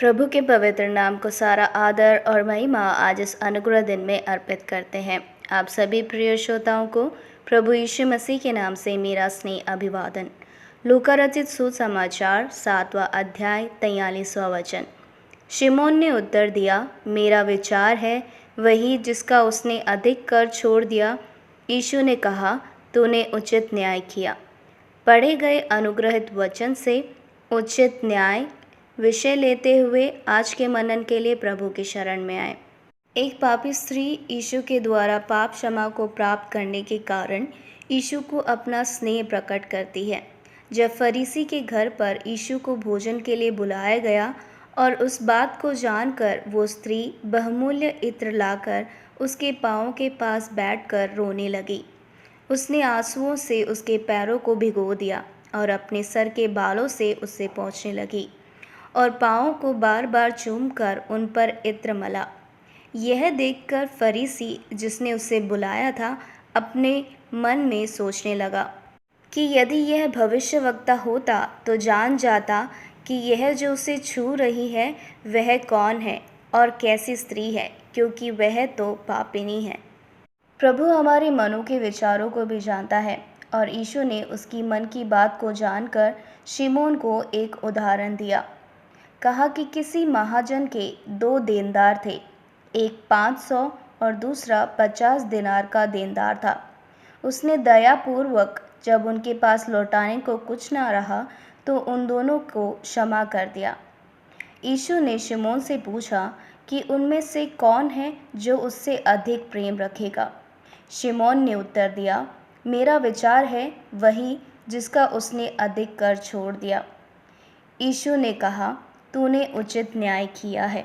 प्रभु के पवित्र नाम को सारा आदर और महिमा आज इस अनुग्रह दिन में अर्पित करते हैं। आप सभी प्रिय श्रोताओं को प्रभु यीशु मसीह के नाम से मेरा स्नेह अभिवादन। लूका रचित सुसमाचार 7वां अध्याय 43वां वचन। शिमोन ने उत्तर दिया, मेरा विचार है वही जिसका उसने अधिक कर छोड़ दिया। यीशु ने कहा, तूने उचित न्याय किया। पढ़े गए अनुग्रहित वचन से उचित न्याय विषय लेते हुए आज के मनन के लिए प्रभु की शरण में आए। एक पापी स्त्री यीशु के द्वारा पाप क्षमा को प्राप्त करने के कारण यीशु को अपना स्नेह प्रकट करती है। जब फरीसी के घर पर यीशु को भोजन के लिए बुलाया गया और उस बात को जानकर वो स्त्री बहुमूल्य इत्र लाकर उसके पाँव के पास बैठकर रोने लगी। उसने आंसुओं से उसके पैरों को भिगो दिया और अपने सर के बालों से उससे पोंछने लगी और पाँवों को बार बार चूमकर उन पर इत्र मला। यह देखकर फरीसी जिसने उसे बुलाया था अपने मन में सोचने लगा कि यदि यह भविष्यवक्ता होता तो जान जाता कि यह जो उसे छू रही है वह कौन है और कैसी स्त्री है, क्योंकि वह तो पापिनी है। प्रभु हमारे मनों के विचारों को भी जानता है और यीशु ने उसकी मन की बात को जानकर शिमोन को एक उदाहरण दिया। कहा कि किसी महाजन के 2 देनदार थे, एक 500 और दूसरा 50 दिनार का देनदार था। उसने दयापूर्वक जब उनके पास लौटाने को कुछ ना रहा तो उन दोनों को क्षमा कर दिया। यीशु ने शिमोन से पूछा कि उनमें से कौन है जो उससे अधिक प्रेम रखेगा। शिमोन ने उत्तर दिया, मेरा विचार है वही जिसका उसने अधिक कर छोड़ दिया। यीशु ने कहा, तूने उचित न्याय किया है।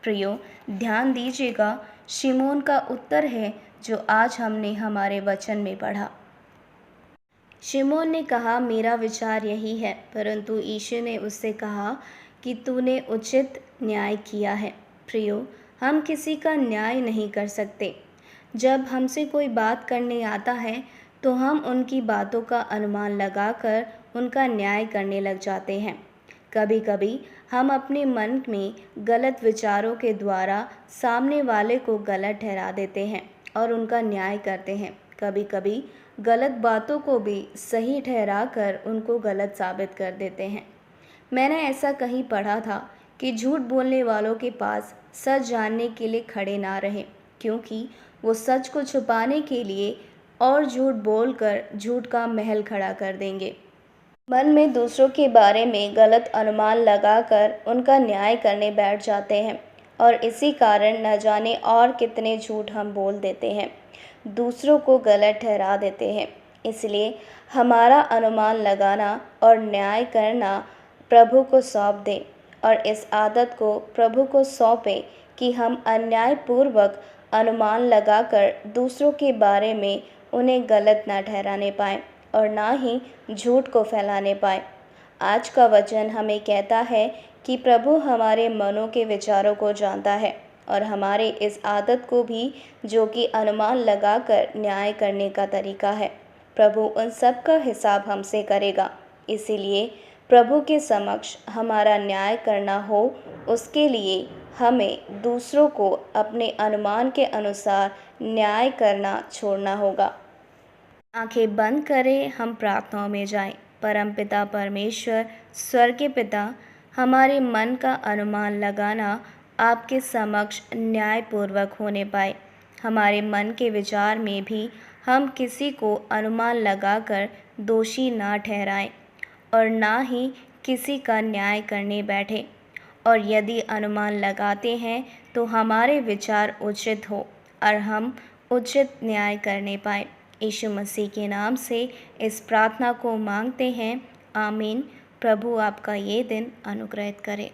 प्रियो, ध्यान दीजिएगा, शिमोन का उत्तर है जो आज हमने हमारे वचन में पढ़ा। शिमोन ने कहा, मेरा विचार यही है, परंतु यीशु ने उससे कहा कि तूने उचित न्याय किया है। प्रियो, हम किसी का न्याय नहीं कर सकते। जब हमसे कोई बात करने आता है तो हम उनकी बातों का अनुमान लगाकर उनका न्याय करने लग जाते हैं। कभी कभी हम अपने मन में गलत विचारों के द्वारा सामने वाले को गलत ठहरा देते हैं और उनका न्याय करते हैं। कभी कभी गलत बातों को भी सही ठहराकर उनको गलत साबित कर देते हैं। मैंने ऐसा कहीं पढ़ा था कि झूठ बोलने वालों के पास सच जानने के लिए खड़े ना रहें, क्योंकि वो सच को छुपाने के लिए और झूठ बोलकर झूठ का महल खड़ा कर देंगे। मन में दूसरों के बारे में गलत अनुमान लगाकर उनका न्याय करने बैठ जाते हैं और इसी कारण न जाने और कितने झूठ हम बोल देते हैं, दूसरों को गलत ठहरा देते हैं। इसलिए हमारा अनुमान लगाना और न्याय करना प्रभु को सौंप दें और इस आदत को प्रभु को सौंपें कि हम अन्यायपूर्वक अनुमान लगाकर दूसरों के बारे में उन्हें गलत ना ठहराने पाएँ और ना ही झूठ को फैलाने पाए। आज का वचन हमें कहता है कि प्रभु हमारे मनों के विचारों को जानता है और हमारे इस आदत को भी, जो कि अनुमान लगाकर न्याय करने का तरीका है, प्रभु उन सब का हिसाब हमसे करेगा। इसीलिए प्रभु के समक्ष हमारा न्याय करना हो, उसके लिए हमें दूसरों को अपने अनुमान के अनुसार न्याय करना छोड़ना होगा। आंखें बंद करें, हम प्रार्थनाओं में जाएं। परमपिता परमेश्वर, स्वर्गीय पिता, हमारे मन का अनुमान लगाना आपके समक्ष न्यायपूर्वक होने पाए। हमारे मन के विचार में भी हम किसी को अनुमान लगाकर दोषी ना ठहराएं और ना ही किसी का न्याय करने बैठें। और यदि अनुमान लगाते हैं तो हमारे विचार उचित हो और हम उचित न्याय करने पाएं। यीशु मसीह के नाम से इस प्रार्थना को मांगते हैं, आमीन। प्रभु आपका ये दिन अनुग्रहित करे।